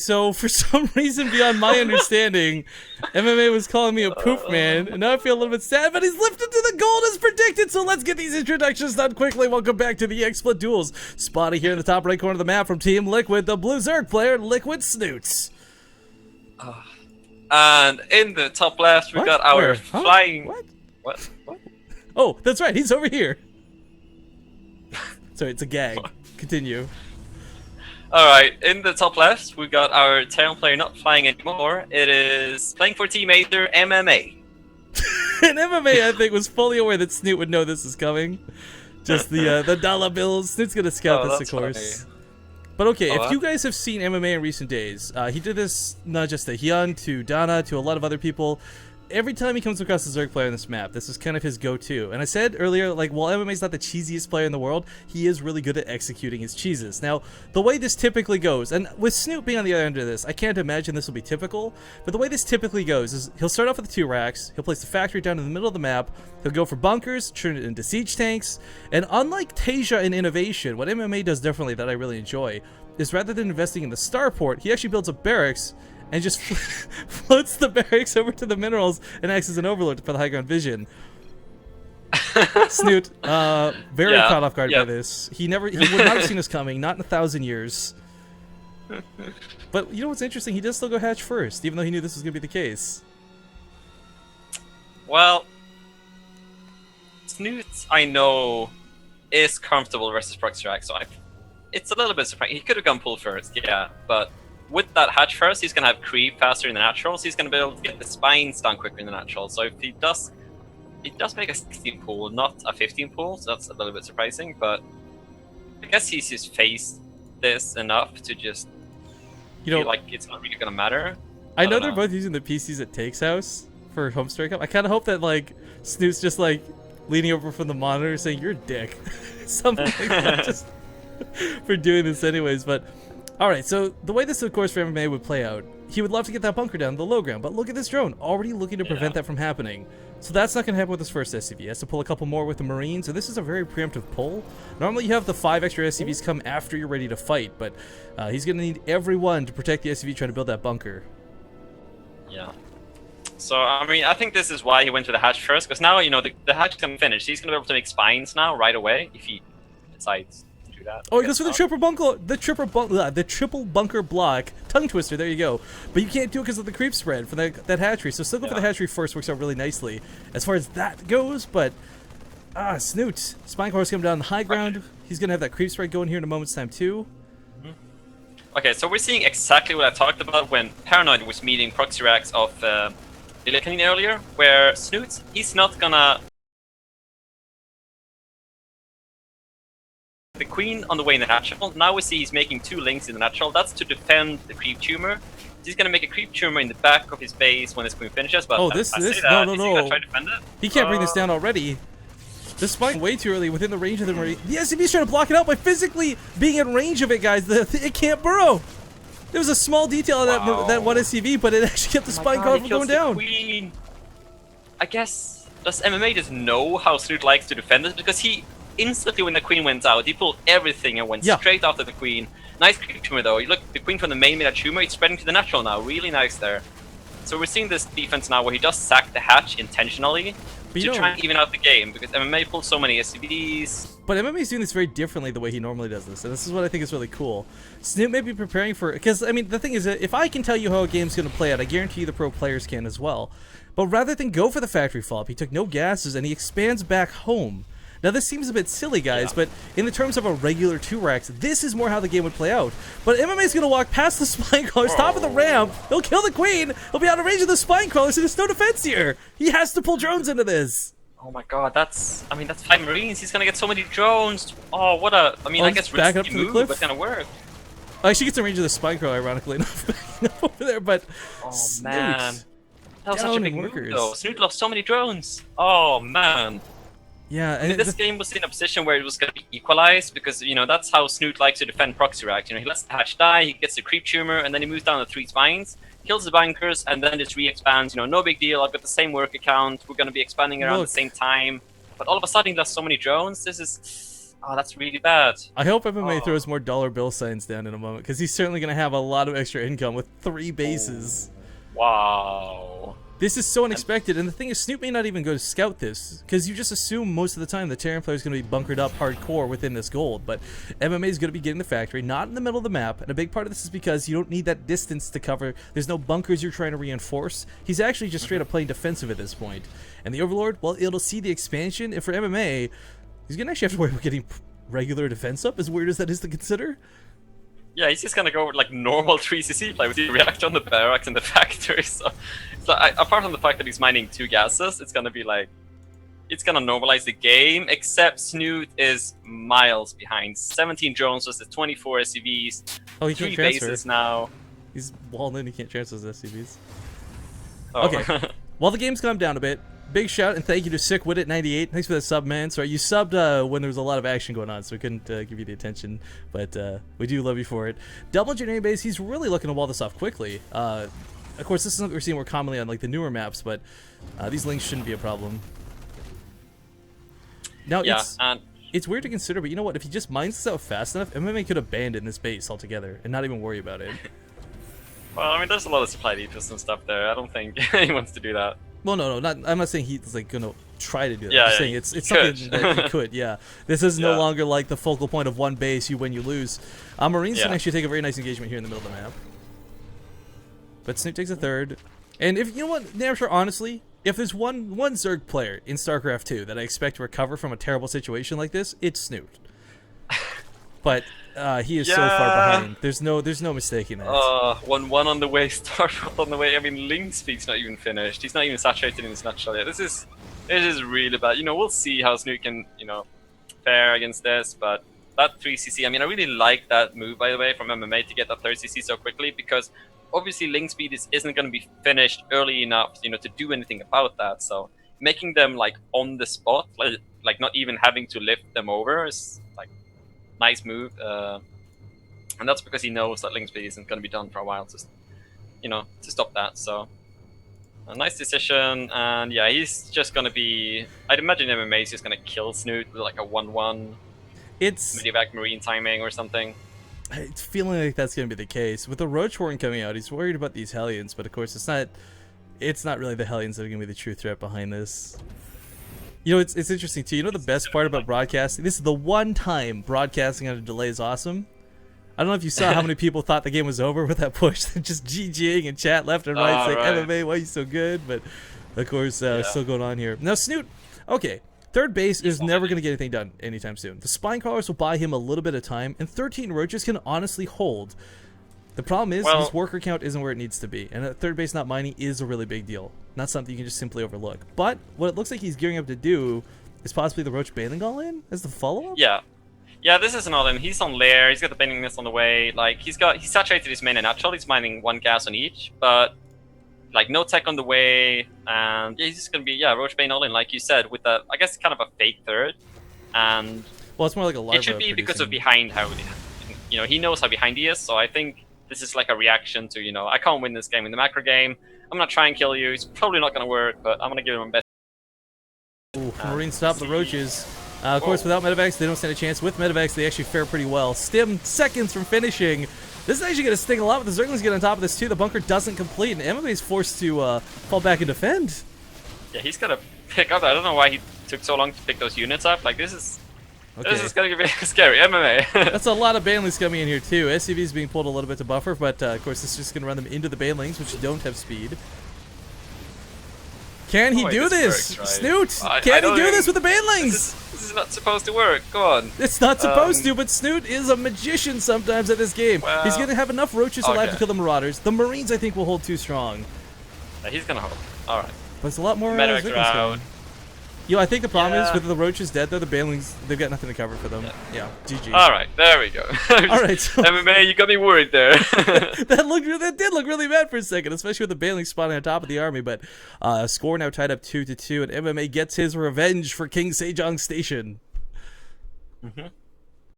So for some reason beyond my understanding, MMA was calling me a poof man, and now I feel a little bit sad, but he's lifted to the gold as predicted, so let's get these introductions done quickly. Welcome back to the XSplit Duels. Spotty here in the top right corner of the map from Team Liquid, the Blue Zerg player, Liquid Snoots. And in the top left, we got our flying... What? Oh, that's right, he's over here. Sorry, it's a gag. Continue. Alright, in the top left, we got our Terran player not flying anymore. It is playing for Team Aether, MMA. And MMA, I think, was fully aware that Snoot would know this is coming. Just the dollar bills. Snoot's gonna scout this, of course. Funny. But okay, if you guys have seen MMA in recent days, he did this not just to Hyun, to Dana, to a lot of other people. Every time he comes across a Zerg player on this map, this is kind of his go-to. And I said earlier, like, while MMA's not the cheesiest player in the world, he is really good at executing his cheeses. Now, the way this typically goes, and with Snoot being on the other end of this, I can't imagine this will be typical, but the way this typically goes is he'll start off with the 2 racks, he'll place the factory down in the middle of the map, he'll go for bunkers, turn it into siege tanks, and unlike Tasia in Innovation, what MMA does differently that I really enjoy is rather than investing in the starport, he actually builds a barracks and just floats the barracks over to the minerals and acts as an overlord for the high ground vision. Snoot, very caught off guard by this. He would not have seen us coming, not in 1,000 years. But you know what's interesting? He does still go hatch first, even though he knew this was going to be the case. Well, Snoot, I know, is comfortable versus Proxy so it's a little bit surprising. He could have gone pull first, yeah, but with that hatch first, he's going to have creep faster in the natural, so he's going to be able to get the spines done quicker in the natural. So if he does make a 16 pool, not a 15 pool, so that's a little bit surprising, but I guess he's just faced this enough to just feel like it's not really going to matter. I know they're both using the PCs at Take's house for home strike up. I kind of hope that, like, Snoot's just, like, leaning over from the monitor saying, "You're a dick." Something like that, just for doing this anyways, but... Alright, so the way this, of course, for MMA would play out, he would love to get that bunker down to the low ground, but look at this drone, already looking to prevent that from happening. So that's not going to happen with his first SCV. He has to pull a couple more with the Marines, so this is a very preemptive pull. Normally you have the 5 extra SCVs come after you're ready to fight, but he's going to need everyone to protect the SCV trying to build that bunker. Yeah. So, I mean, I think this is why he went to the hatch first, because now, you know, the hatch can finish. He's going to be able to make spines now, right away, if he decides... that. Oh, he goes for the triple bunker block. Tongue twister, there you go. But you can't do it because of the creep spread for that hatchery. So still go for the hatchery first, works out really nicely as far as that goes. But, Snoot. Spine Core's coming down the high ground. He's going to have that creep spread going here in a moment's time too. Okay, so we're seeing exactly what I talked about when Paranoid was meeting Proxy Racks of Illicanin earlier, where Snoot, he's not gonna... The queen on the way in the natural. Now we see he's making 2 links in the natural. That's to defend the creep tumor. He's gonna make a creep tumor in the back of his base when his queen finishes. But no. Is he gonna try to defend it? He can't bring this down already. This spine way too early within the range of the Marine. The SCV's trying to block it out by physically being in range of it, guys. It can't burrow. There was a small detail of that one SCV, but it actually kept the spine car from going down. Queen. I guess does MMA just know how Snoot likes to defend this? Because he instantly, when the queen went out, he pulled everything and went straight after the queen. Nice creep tumor though. You look, the queen from the main made a tumor. It's spreading to the natural now. Really nice there. So we're seeing this defense now where he does sack the hatch intentionally to try and even out the game, because MMA pulls so many SCVs. But MMA's doing this very differently the way he normally does this, and this is what I think is really cool. Snoot may be preparing for... Because, I mean, the thing is, that if I can tell you how a game's going to play out, I guarantee you the pro players can as well. But rather than go for the factory flop, he took no gases and he expands back home. Now this seems a bit silly, guys, but in the terms of a regular 2 racks, this is more how the game would play out. But MMA's gonna walk past the spine crawlers, top of the ramp, he'll kill the queen, he'll be out of range of the spine crawlers, and there's no defense here! He has to pull drones into this! Oh my god, that's 5 Marines, he's gonna get so many drones! Oh, what a... I mean, I guess back up to move, the cliff. but it's gonna work. Actually gets in range of the spine crawler, ironically enough, over there, but... Oh man. That was such a big move, though. Snoot lost so many drones! Oh man. Yeah, and this game was in a position where it was going to be equalized, because, you know, that's how Snoot likes to defend Proxy Rack. You know, he lets the hatch die, he gets the creep tumor, and then he moves down the 3 spines, kills the bunkers, and then just re-expands. You know, no big deal, I've got the same work account, we're going to be expanding around the same time. But all of a sudden he lost so many drones, this is... Oh, that's really bad. I hope MMA throws more dollar bill signs down in a moment, because he's certainly going to have a lot of extra income with 3 bases. Wow. This is so unexpected, and the thing is, Snoot may not even go to scout this, because you just assume most of the time the Terran player is going to be bunkered up hardcore within this gold, but MMA is going to be getting the factory, not in the middle of the map, and a big part of this is because you don't need that distance to cover. There's no bunkers you're trying to reinforce. He's actually just straight up playing defensive at this point. And the Overlord, well, it'll see the expansion, and for MMA, he's going to actually have to worry about getting regular defense up, as weird as that is to consider. Yeah, he's just gonna go with like normal 3cc play with the reactor on the barracks and the factory. So apart from the fact that he's mining 2 gases, it's gonna be like, it's gonna normalize the game. Except Snoot is miles behind. 17 drones versus 24 SCVs. Oh, he 3 can't transfer. bases now. He's walled in. He can't transfer his SCVs. Oh. Okay. Well, the game's calmed down a bit. Big shout and thank you to SickWitIt98. Thanks for that sub, man. Sorry, you subbed when there was a lot of action going on, so we couldn't give you the attention, but we do love you for it. Double Engineering Base, he's really looking to wall this off quickly. Of course, this is what we're seeing more commonly on like the newer maps, but these links shouldn't be a problem. Now, yeah, it's weird to consider, but you know what? If he just mines this out fast enough, MMA could abandon this base altogether and not even worry about it. Well, I mean, there's a lot of supply depots and stuff there. I don't think he wants to do that. Well, no, I'm not saying he's like gonna try to do that. Yeah, I'm just saying it's something that he could. Yeah, this is no longer like the focal point of one base. You win, you lose. Marines can actually take a very nice engagement here in the middle of the map. But Snoot takes a third, and if you know what, Namshar, honestly, if there's one Zerg player in StarCraft 2 that I expect to recover from a terrible situation like this, it's Snoot. But he is so far behind. There's no mistaking that. 1-1 on the way, Starfield on the way. I mean, Link Speed's not even finished. He's not even saturated in his nutshell yet. This is really bad. You know, we'll see how Snoot can, fare against this, but that 3cc, I mean, I really like that move, by the way, from MMA to get that 3cc so quickly, because obviously Link Speed isn't going to be finished early enough, to do anything about that. So making them, like, on the spot, like not even having to lift them over is, like, nice move, and that's because he knows that Link Speed isn't going to be done for a while to stop that. So a nice decision, and yeah, he's just going to be. I'd imagine MMA is just going to kill Snoot with like a 1-1. It's Medivac Marine timing or something. It's feeling like that's going to be the case with the Roach Warren coming out. He's worried about these Hellions, but of course it's not really the Hellions that are going to be the true threat behind this. It's interesting too. The best part about broadcasting? This is the one time broadcasting on a delay is awesome. I don't know if you saw how many people thought the game was over with that push. Just GGing in chat left and right, saying, right. MMA, why are you so good? But of course, still going on here. Now, Snoot, okay, third base is never going to get anything done anytime soon. The Spine Crawlers will buy him a little bit of time, and 13 Roaches can honestly hold. The problem is his worker count isn't where it needs to be, and at third base not mining is a really big deal. Not something you can just simply overlook. But what it looks like he's gearing up to do is possibly the Roach Baneling all-in as the follow-up? Yeah, this is an all-in. He's on Lair, he's got the Baneling Mist on the way, like, he's saturated his main and natural, he's mining 1 gas on each, but, like, no tech on the way, and yeah, he's just gonna be, Roach Bane all-in, like you said, with I guess, kind of a fake third, and... Well, it's more like a larva it should be because of behind how, he knows how behind he is, so I think this is like a reaction to, I can't win this game in the macro game, I'm gonna try and kill you, it's probably not gonna work, but I'm gonna give him a best. Ooh, Marines stop the Roaches. Of course, without Medivacs, they don't stand a chance. With Medivacs, they actually fare pretty well. Stim, seconds from finishing. This is actually going to sting a lot, but the Zerglings get on top of this too. The bunker doesn't complete, and MMA is forced to fall back and defend. Yeah, he's got to pick up. I don't know why he took so long to pick those units up. Like, this is going to be scary. MMA. That's a lot of Banelings coming in here too. SCV's being pulled a little bit to buffer, but of course, this is just going to run them into the Banelings, which don't have speed. Can he do this? Snoot, can he do this with the Banelings? This is not supposed to work. Go on. It's not supposed to, but Snoot is a magician sometimes at this game. Well, he's going to have enough Roaches alive to kill the Marauders. The Marines, I think, will hold too strong. Yeah, he's going to hold. All right. But it's a lot more Medivacs out. I think the problem is with the Roaches dead, though, the Banelings, they've got nothing to cover for them. Yeah, GG. All right, there we go. All right. So MMA, you got me worried there. that did look really bad for a second, especially with the Banelings spawning on top of the army. But score now tied up 2-2, and MMA gets his revenge for King Sejong Station. Mm-hmm.